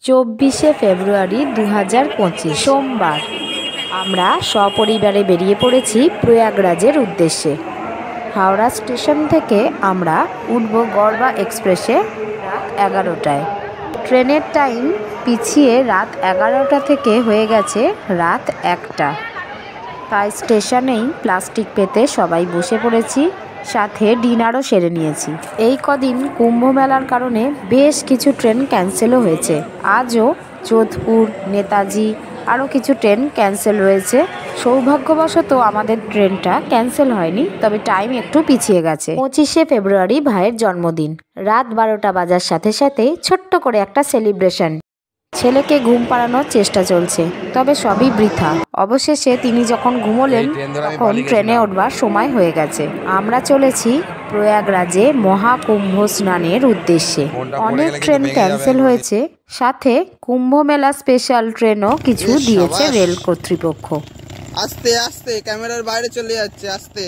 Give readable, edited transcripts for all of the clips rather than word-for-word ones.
24শে ফেব্রুয়ারি 2025 সোমবার আমরা সপরিবারে বেরিয়ে পড়েছি প্রয়াগরাজের উদ্দেশ্যে। হাওড়া স্টেশন থেকে আমরা উঠব গড়বা এক্সপ্রেসে রাত 11টায়। ট্রেনের টাইম পিছিয়ে রাত 11টা থেকে হয়ে গেছে রাত 1টা। তাই স্টেশনেই প্লাস্টিক পেতে সবাই বসে পড়েছি, সাথে ডিনারও সেরে নিয়েছি। এই কদিন কুম্ভ মেলার কারণে বেশ কিছু ট্রেন ক্যান্সেলও হয়েছে। আজও যোধপুর, নেতাজি আরও কিছু ট্রেন ক্যান্সেল রয়েছে। সৌভাগ্যবশত আমাদের ট্রেনটা ক্যান্সেল হয়নি, তবে টাইম একটু পিছিয়ে গেছে। 25শে ফেব্রুয়ারি ভাইয়ের জন্মদিন। রাত 12টা বাজার সাথে সাথেই ছোট্ট করে একটা সেলিব্রেশন। ছেলেকে ঘুম পাড়ানোর চেষ্টা চলছে, তবে সবই বৃথা। অবশেষে তিনি যখন ঘুমোলেন তখন ট্রেনে উঠবার সময় হয়ে গেছে। আমরা চলেছি প্রয়াগরাজে মহাকুম্ভ স্নানের উদ্দেশ্যে। অনেক ট্রেন ক্যান্সেল হয়েছে, সাথে কুম্ভ মেলা স্পেশাল ট্রেনও কিছু দিয়েছে রেল কর্তৃপক্ষ। আস্তে আস্তে ক্যামেরার বাইরে চলে যাচ্ছে, আস্তে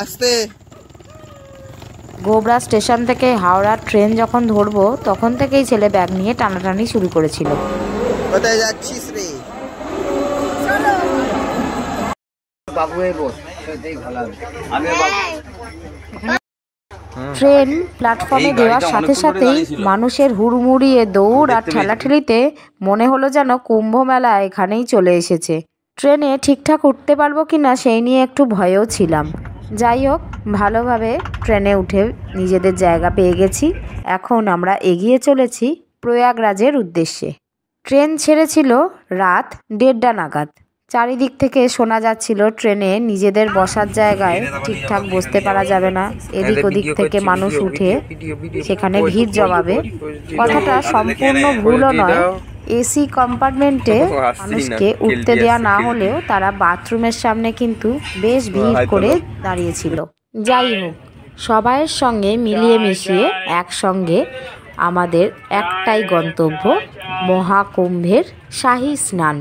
আস্তে। গোবরা স্টেশন থেকে হাওড়ার ট্রেন যখন ধরবো তখন থেকেই ছেলে ব্যাগ নিয়ে টানাটানি শুরু করেছিল। কোথায় যাচ্ছিস রে? ট্রেন প্ল্যাটফর্মে দেওয়ার সাথে সাথেই মানুষের হুড়মুড়িয়ে দৌড় আর ঠেলাঠেলিতে মনে হলো যেন কুম্ভ মেলা এখানেই চলে এসেছে। ট্রেনে ঠিকঠাক উঠতে পারবো কিনা সেই নিয়ে একটু ভয়েও ছিলাম। যাই হোক, ভালোভাবে ট্রেনে উঠে নিজেদের জায়গা পেয়ে গেছি। এখন আমরা এগিয়ে চলেছি প্রয়াগরাজের উদ্দেশ্যে। ট্রেন ছেড়েছিল রাত 1:30 নাগাদ। চারিদিক থেকে শোনা যাচ্ছিল ট্রেনে নিজেদের বসার জায়গায় ঠিকঠাক বসতে পারা যাবে না, এদিক ওদিক থেকে মানুষ উঠে সেখানে ভিড় জমাবে। কথাটা সম্পূর্ণ ভুলও নয়। এসি কম্পার্টমেন্টে মানুষকে উঠতে দেওয়া না হলেও তারা বাথরুমের সামনে কিন্তু বেশ ভিড় করে দাঁড়িয়েছিল। যাই হোক, সবাইয়ের সঙ্গে মিলিয়ে মিশিয়ে একসঙ্গে আমাদের একটাই গন্তব্য, মহাকুম্ভের শাহী স্নান।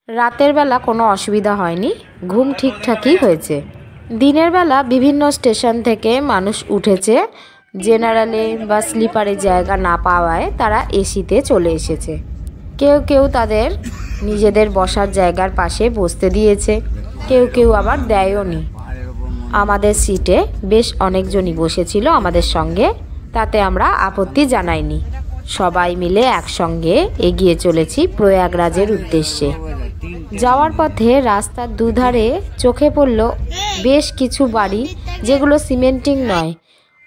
রাতের বেলা কোনো অসুবিধা হয়নি, ঘুম ঠিকঠাকই হয়েছে। দিনের বেলা বিভিন্ন স্টেশন থেকে মানুষ উঠেছে। জেনারেলে বা স্লিপারে জায়গা না পাওয়ায় তারা এসিতে চলে এসেছে। কেউ কেউ তাদের নিজেদের বসার জায়গার পাশে বসতে দিয়েছে, কেউ কেউ আবার দেয়ও নি। আমাদের সিটে বেশ অনেকজনই বসেছিল আমাদের সঙ্গে, তাতে আমরা আপত্তি জানাইনি। সবাই মিলে একসঙ্গে এগিয়ে চলেছি প্রয়াগরাজের উদ্দেশ্যে। যাওয়ার পথে রাস্তার দুধারে চোখে পড়ল বেশ কিছু বাড়ি, যেগুলো সিমেন্টিং নয়।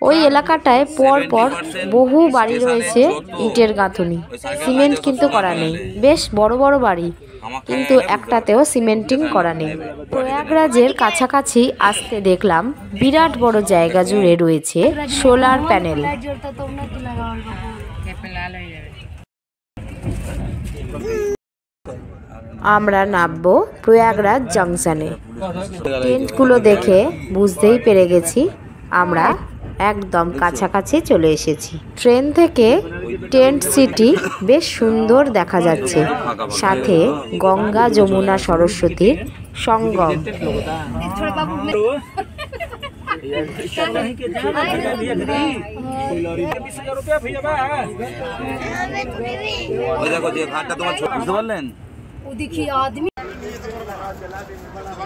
ওই এলাকাটায় পর পর বহু বাড়ি রয়েছে ইটের গাঁথুনি, সিমেন্ট কিন্তু করা নেই। বেশ বড় বড় বাড়ি, কিন্তু একটাতেও সিমেন্টিং করা নেই। প্রয়াগরাজের কাছাকাছি আসতে দেখলাম বিরাট বড় জায়গা জুড়ে রয়েছে সোলার প্যানেল। আমরা নামবো প্রয়াগরাজ জংশনে। টেন্টগুলো দেখে বুঝতেই পেরে গেছি আমরা একদম কাছাকাছি চলে এসেছি। ট্রেন থেকে টেন্ট সিটি বেশ সুন্দর দেখা যাচ্ছে, সাথে গঙ্গা, যমুনা, সরস্বতীর সঙ্গম।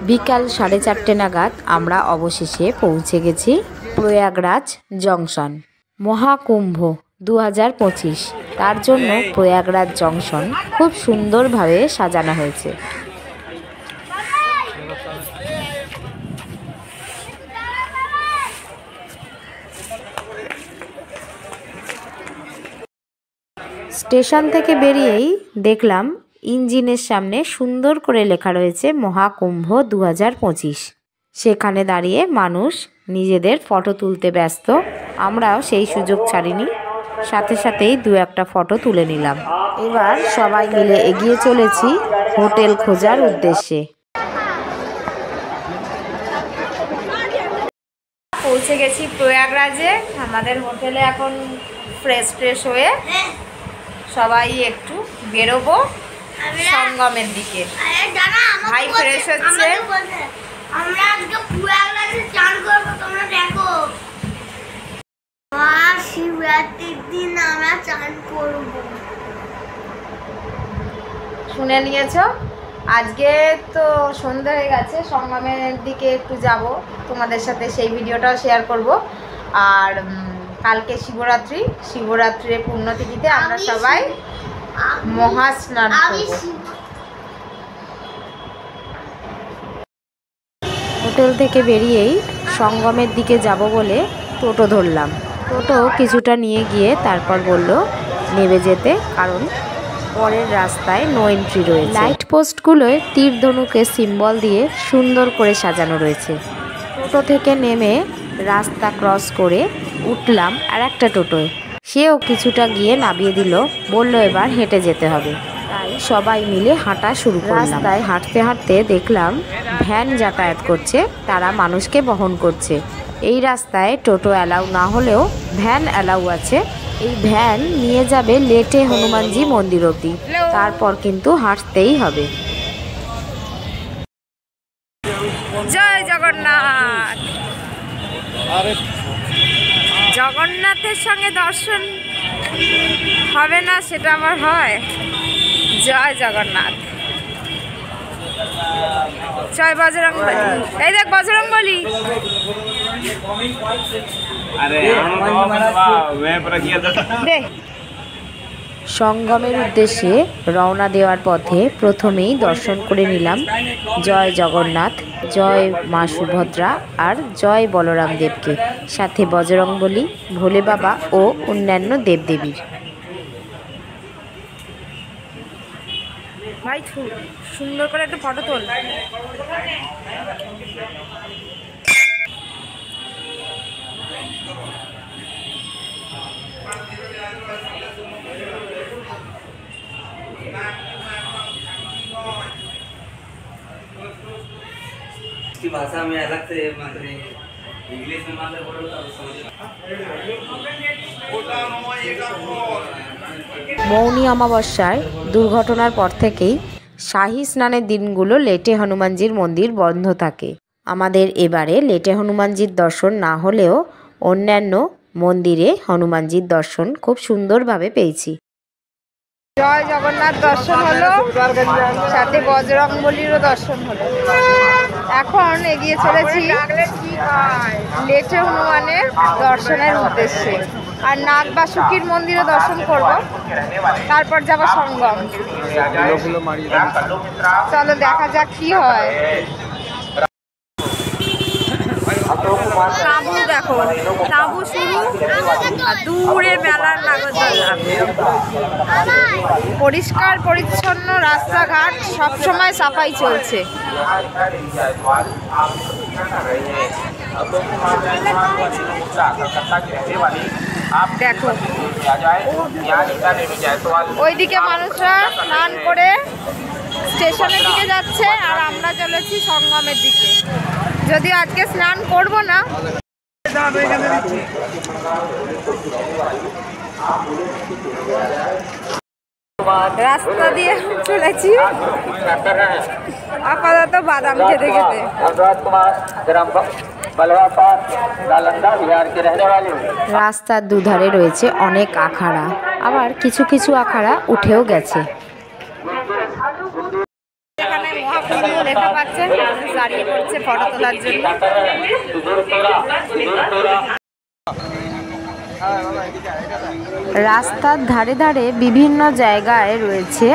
বিকাল 4:30 নাগাদ আমরা অবশেষে পৌঁছে গেছি প্রয়াগরাজ জংশন। মহাকুম্ভ 2025, তার জন্য প্রয়াগরাজ জংশন খুব সুন্দরভাবে সাজানো হয়েছে। স্টেশন থেকে বেরিয়েই দেখলাম ইঞ্জিনের সামনে সুন্দর করে লেখা রয়েছে মহাকুম্ভ 2025। সেখানে দাঁড়িয়ে মানুষ নিজেদের ফটো তুলতে ব্যস্ত। আমরাও সেই সুযোগ ছাড়িনি, সাথে সাথেই 2-1টা ফটো তুলে নিলাম। এবার সবাই মিলে এগিয়ে চলেছি হোটেল খোঁজার উদ্দেশ্যে। পৌঁছে গেছি প্রয়াগরাজে। আমাদের হোটেলে এখন ফ্রেশ হয়ে সবাই একটু বেরোবো সঙ্গমের দিকে। ভাই ফ্রেশ হচ্ছে। আমরা আজকে প্রয়াগরাজে চান করব, তোমরা দেখো। মহাশিবরাত্রির দিন আমরা চান করব। শুনে নিয়েছো। আজকে তো সন্ধ্যা হয়ে গেছে, সঙ্গমের দিকে একটু যাব, তোমাদের সাথে সেই ভিডিওটাও শেয়ার করব। আর কালকে শিবরাত্রির পুণ্যতিথিতে আমরা সবাই মহাস্নান করব। হোটেল থেকে বেরিয়েই সঙ্গমের দিকে যাব বলে টোটো ধরলাম। টোটো কিছুটা নিয়ে গিয়ে তারপর বলল নেমে যেতে, কারণ পরের রাস্তায় নো এন্ট্রি রয়েছে। লাইট পোস্টগুলোয় তীর ধনুকে সিম্বল দিয়ে সুন্দর করে সাজানো রয়েছে। টোটো থেকে নেমে রাস্তা ক্রস করে উঠলাম আর একটা টোটোয়। সেও কিছুটা গিয়ে নামিয়ে দিল, বলল এবার হেঁটে যেতে হবে। তাই সবাই মিলে হাঁটা শুরু করলাম। রাস্তায় হাঁটতে হাঁটতে দেখলাম ভ্যান যাতায়াত করছে, তারা মানুষকে বহন করছে। এই রাস্তায় টোটো অ্যালাউ না হলেও ভ্যান অ্যালাউ আছে। এই ভ্যান নিয়ে যাবে লেটে হনুমানজি মন্দির অবধি, তারপর কিন্তু হাঁটতেই হবে। জয় জগন্নাথ। জগন্নাথের সঙ্গে দর্শন হবে না সেটা আমার হয়। জয় জগন্নাথ। জয় বজরংবলী। এই দেখ বজরংবলী। সঙ্গমের উদ্দেশ্যে রওনা দেওয়ার পথে প্রথমেই দর্শন করে নিলাম জয় জগন্নাথ, জয় মা সুভদ্রা আর জয় বলরাম দেবকে, সাথে বজরংবলী, ভোলে বাবা ও অন্যান্য দেবদেবীর। ভাই সুন্দর করে একটা ফটো তোল। की भाषा में अलग से इंग्लिश में मात्र बोलो तो समझ। মৌনী অমাবস্যায় দুর্ঘটনার পর থেকেই শাহী স্নানের দিনগুলো লেটে হনুমানজির মন্দির বন্ধ থাকে। আমাদের এবারে লেটে হনুমানজির দর্শন না হলেও অন্যান্য মন্দিরে হনুমানজির দর্শন খুব সুন্দরভাবে পেয়েছি। জয় জগন্নাথ দর্শন হলো, সাথে বজরংবলীরও দর্শন হলো। এখন এগিয়ে চলেছি লেটে হনুমানের দর্শনের উদ্দেশ্যে, আর নাগ বাসুকীর মন্দিরও দর্শন করব, তারপর যাব সঙ্গম। চলো দেখা যাক কি হয়। তাঁবু দেখো, তাঁবু শুরু আর দূরে মেলার নাগরদোলা। পরিষ্কার পরিচ্ছন্ন রাস্তাঘাট, সবসময় সাফাই চলছে। দেখো ওইদিকে মানুষরা স্নান করে স্টেশনের দিকে যাচ্ছে, আর আমরা চলেছি সঙ্গমের দিকে। যদি আজকে স্নান করব না, রাস্তা দিয়ে চলেছি আপাতত বাদাম খেতে খেতে। রাস্তার দুধারে রয়েছে অনেক আখাড়া, আবার কিছু কিছু আখাড়া উঠেও গেছে। এখানে মহাকুম্ভ দেখা পাচ্ছেন, মানুষ দাঁড়িয়ে পড়ছে ফটো তোলার জন্য। রাস্তার ধারে ধারে বিভিন্ন জায়গায় রয়েছে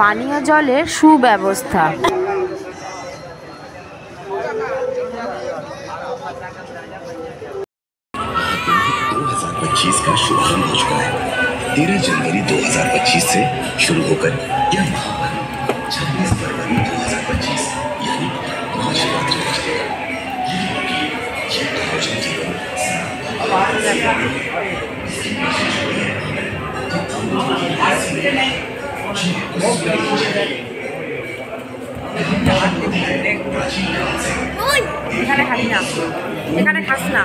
পানীয় জলের সুব্যবস্থা। 2025 का शुभारंभ हो चुका है। 13 जनवरी 2025 से शुरू होकर यह महापर्व 26 फरवरी 2025 यानी महाशिवरात्रि तक चलेगा। এখানে খাস না, এখানে খাস না।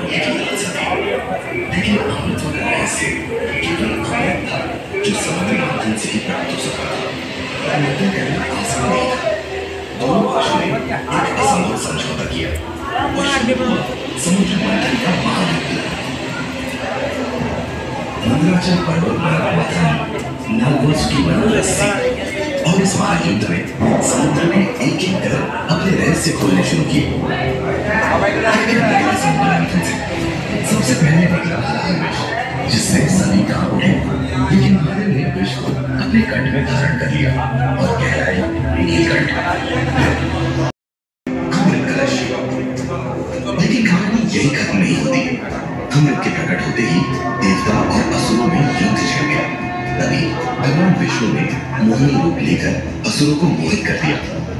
समझौता किया समुद्र मंथन का मंदराचल पर्वत पर नववर्ष की बनरसी और इस महायुद्ध में समुद्र ने एक एक कर अपने रहस्य खोलने शुरू किए। सबसे पहले निकला हलाल विष, जिससे सभी काम उठे, लेकिन महादेव ने विष को अपने कंठ में धारण कर लिया और कहलाई नीलकंठ। अमृत कलश। लेकिन कहानी यही खत्म नहीं होती। अमृत के प्रकट होते ही देवता और असुरों में युद्ध छिड़ गया। तभी भगवान विष्णु ने मोहिनी रूप लेकर असुरों को मोहित कर दिया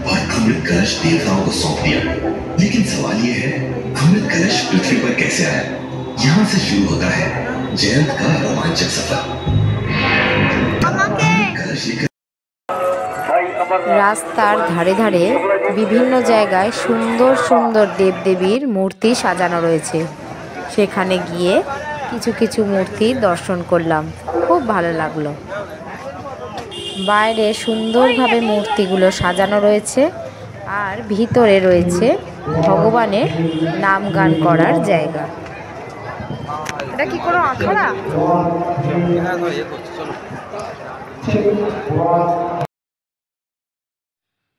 और अमृत कलश देवताओं को सौंप दिया। लेकिन सवाल ये है, अमृत कलश पृथ्वी पर कैसे आया? यहाँ से शुरू होता है जयंत का रोमांचक सफर। कलश लेकर রাস্তার ধারে ধারে বিভিন্ন জায়গায় সুন্দর সুন্দর দেবদেবীর মূর্তি সাজানো রয়েছে। সেখানে গিয়ে কিছু কিছু মূর্তি দর্শন করলাম, খুব ভালো লাগলো। বাইরে সুন্দরভাবে মূর্তিগুলো সাজানো রয়েছে আর ভিতরে রয়েছে ভগবানের নাম গান করার জায়গা। এটা কি কোনো আখড়া?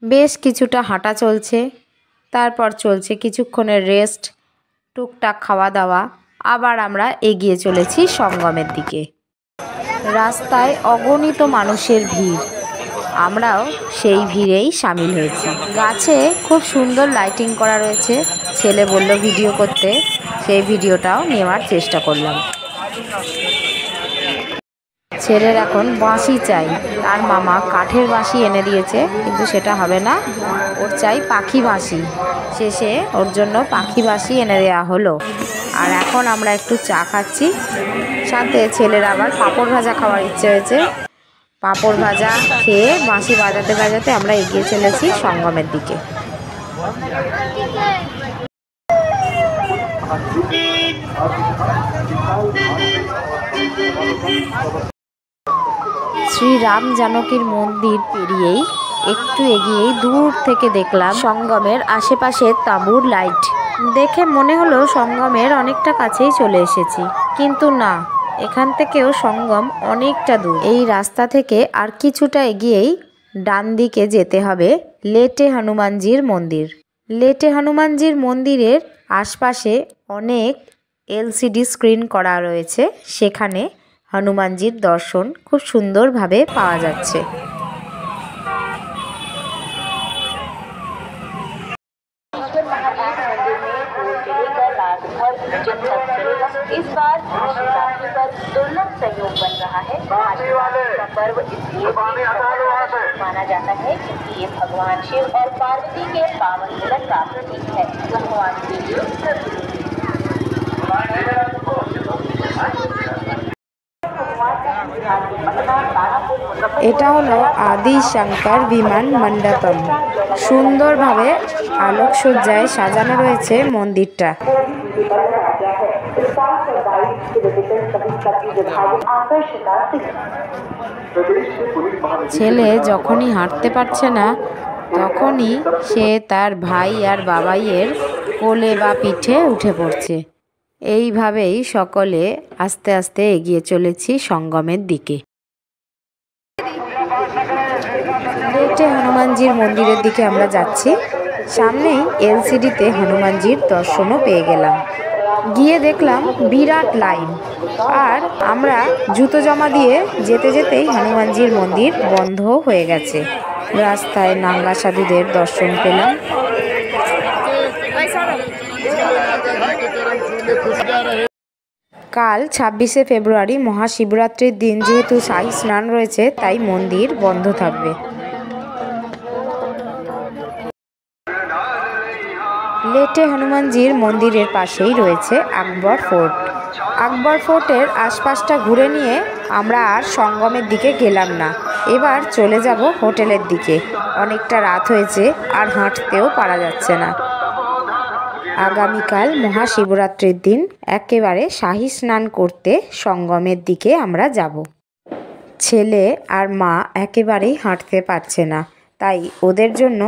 বেশ কিছুটা হাঁটা চলছে, তারপর চলছে কিছুক্ষণের রেস্ট, টুকটাক খাওয়া দাওয়া, আবার আমরা এগিয়ে চলেছি সঙ্গমের দিকে। রাস্তায় অগণিত মানুষের ভিড়, আমরাও সেই ভিড়েই সামিল হয়েছি। গাছে খুব সুন্দর লাইটিং করা রয়েছে, ছেলে বলল ভিডিও করতে, সেই ভিডিওটাও নেওয়ার চেষ্টা করলাম। ছেলের এখন বাঁশি চাই, তার মামা কাঠের বাঁশি এনে দিয়েছে, কিন্তু সেটা হবে না, ওর চাই পাখি বাঁশি। শেষে ওর জন্য পাখি বাঁশি এনে দেওয়া হলো। আর এখন আমরা একটু চা খাচ্ছি, সাথে ছেলের আবার পাঁপড় ভাজা খাওয়ার ইচ্ছে হয়েছে। পাঁপড় ভাজা খেয়ে বাঁশি বাজাতে বাজাতে আমরা এগিয়ে চলেছি সঙ্গমের দিকে। শ্রী রাম জানকীর মন্দির পেরিয়েই একটু এগিয়েই দূর থেকে দেখলাম সঙ্গমের আশেপাশে তাঁবুর লাইট। দেখে মনে হলো সঙ্গমের অনেকটা কাছেই চলে এসেছি, কিন্তু না, এখান থেকেও সঙ্গম অনেকটা দূর। এই রাস্তা থেকে আর কিছুটা এগিয়েই ডান দিকে যেতে হবে লেটে হনুমানজির মন্দির। লেটে হনুমানজির মন্দিরের আশপাশে অনেক এলসিডি স্ক্রিন করা রয়েছে, সেখানে হনুমানজির দর্শন খুব সুন্দরভাবে পাওয়া যাচ্ছে। इस बार शिवरात्रि पर दुर्लभ संयोग बन रहा है। महाशिवरात्रि का पर्व इसलिए माना जाता है क्योंकि ये भगवान शिव और पार्वती के पावन मिलन का प्रतीक है। भगवान के लिए এটা হলো আদি শঙ্কর বিমান মণ্ডপম। সুন্দরভাবে আলোকসজ্জায় সাজানো রয়েছে মন্দিরটা। ছেলে যখনই হাঁটতে পারছে না, তখনই সে তার ভাই আর বাবাইয়ের কোলে বা পিঠে উঠে পড়ছে। এইভাবেই সকলে আস্তে আস্তে এগিয়ে চলেছি সঙ্গমের দিকে। লেটে হনুমানজির মন্দিরের দিকে আমরা যাচ্ছি। সামনেই এলসিডিতে হনুমানজির দর্শনও পেয়ে গেলাম। গিয়ে দেখলাম বিরাট লাইন, আর আমরা জুতো জমা দিয়ে যেতে যেতেই হনুমানজির মন্দির বন্ধ হয়ে গেছে। রাস্তায় নাঙ্গা সাধুদের দর্শন পেলাম। কাল 26শে ফেব্রুয়ারি মহাশিবরাত্রির দিন, যেহেতু শাহী স্নান রয়েছে, তাই মন্দির বন্ধ থাকবে। লেটে হনুমানজির মন্দিরের পাশেই রয়েছে আকবর ফোর্ট। আকবর ফোর্টের আশপাশটা ঘুরে নিয়ে আমরা আর সঙ্গমের দিকে গেলাম না, এবার চলে যাব হোটেলের দিকে। অনেকটা রাত হয়েছে, আর হাঁটতেও পারা যাচ্ছে না। আগামীকাল মহাশিবরাত্রির দিন একেবারে শাহী স্নান করতে সঙ্গমের দিকে আমরা যাব। ছেলে আর মা একেবারেই হাঁটতে পারছে না, তাই ওদের জন্য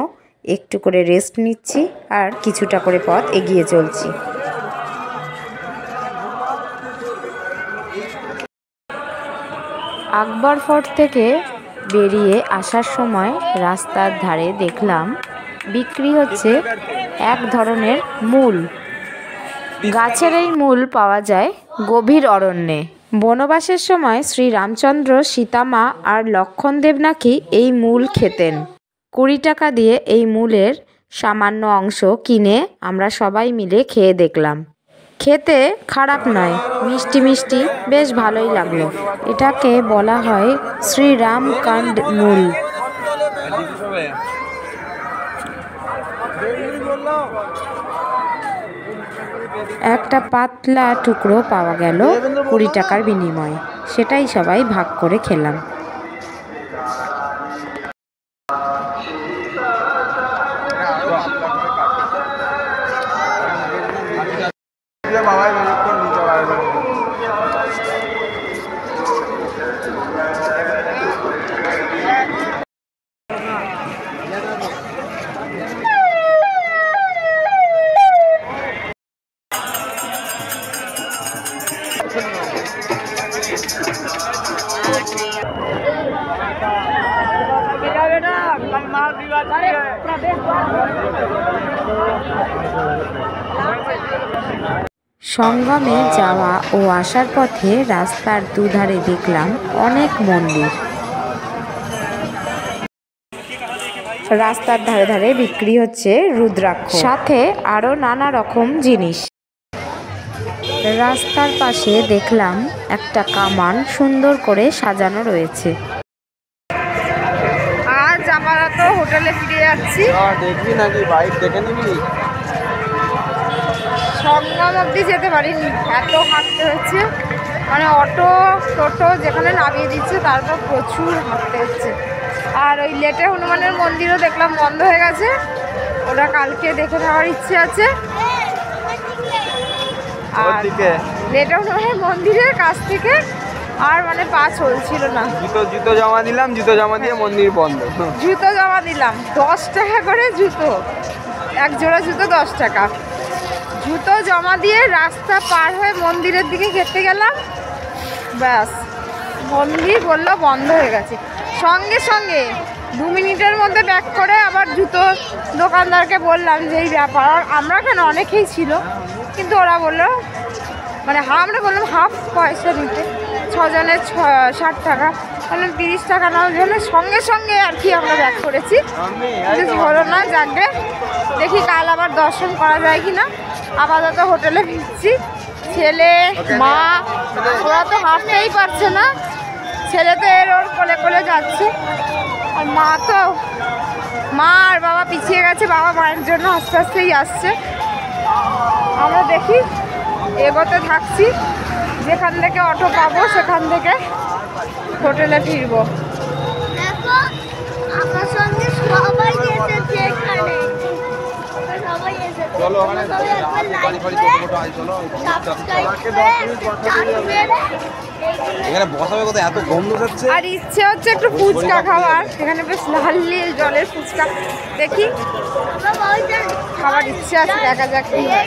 একটু করে রেস্ট নিচ্ছি আর কিছুটা করে পথ এগিয়ে চলছি। আকবর ফোর্ট থেকে বেরিয়ে আসার সময় রাস্তার ধারে দেখলাম বিক্রি হচ্ছে এক ধরনের মূল। গাছের এই মূল পাওয়া যায় গভীর অরণ্যে। বনবাসের সময় শ্রী রামচন্দ্র, সীতামা আর লক্ষ্মণদেব নাকি এই মূল খেতেন। 20 টাকা দিয়ে এই মূলের সামান্য অংশ কিনে আমরা সবাই মিলে খেয়ে দেখলাম। খেতে খারাপ নয়, মিষ্টি মিষ্টি, বেশ ভালোই লাগলো। এটাকে বলা হয় শ্রীরামকান্ড মূল। একটা পাতলা টুকরো পাওয়া গেল 20 টাকার বিনিময়ে, সেটাই সবাই ভাগ করে খেলাম। সঙ্গমে যাওয়া ও আসার পথে রাস্তার দুধারে দেখলাম অনেক মন্দির। রাস্তার ধারে ধারে বিক্রি হচ্ছে রুদ্রাক্ষ, সাথে আরো নানা রকম জিনিস। রাস্তার পাশে দেখলাম একটা কামান সুন্দর করে সাজানো রয়েছে। আজ আমরা তো হোটেলে ফিরে যাচ্ছি। দেখবি নাকি বাইক দেখে নিবি? সঙ্গম অবধি যেতে পারিনি, এত হাঁটতে হচ্ছে। মানে অটো টোটো যেখানে নামিয়ে দিচ্ছে তারপর প্রচুর হাঁটতে হচ্ছে। আর ওই লেটে হনুমানের মন্দিরও দেখলাম বন্ধ হয়ে গেছে, ওটা কালকে দেখে নেওয়ার ইচ্ছে আছে। আর লেটে হনুমানের মন্দিরের কাছ থেকে আর মানে পা চলছিল না। জুতো জমা দিলাম, জুতো জমা দিয়ে মন্দির বন্ধ। জুতো জমা দিলাম 10 টাকা করে জুতো, এক জোড়া জুতো 10 টাকা। জুতো জমা দিয়ে রাস্তা পার হয়ে মন্দিরের দিকে খেতে গেলাম, ব্যাস মন্দির বললো বন্ধ হয়ে গেছে। সঙ্গে সঙ্গে 2 মিনিটের মধ্যে ব্যাক করে আবার জুতো দোকানদারকে বললাম যে এই ব্যাপার। আমরা কেন, অনেকেই ছিল, কিন্তু ওরা বললো মানে আমরা বললাম হাফ পয়সা দিতে, 6 জনের 60 টাকা, বললাম 30 টাকা নেওয়ার জন্য সঙ্গে সঙ্গে আর কি আমরা ব্যাক করেছি। কিছু হলো না, যাকে দেখি কাল আবার দর্শন করা যায় কি না। আপাতত হোটেলে ফিরছি। ছেলে মা ওরা তো হাঁটতেই পারছে না, ছেলে তো ওর কোলে কোলে যাচ্ছে, আর মা আর বাবা পিছিয়ে গেছে, বাবা মায়ের জন্য আস্তে আস্তেই আসছে। আমরা দেখি এগোতে থাকছি, যেখান থেকে অটো পাবো সেখান থেকে হোটেলে ফিরবো। আমার সঙ্গে সবাই এসেছে এখানে, সবাই এসেছে। চলো ওখানে বাড়ি বাড়ি চলো এখানে বসাবে কোথায়? এত গন্ধ হচ্ছে। আর ইচ্ছে হচ্ছে একটু ফুচকা খাওয়ার, এখানে বেশ লাল নীল জলের ফুচকা। দেখি খাবার ইচ্ছে আছে, দেখা যাক কি হয়।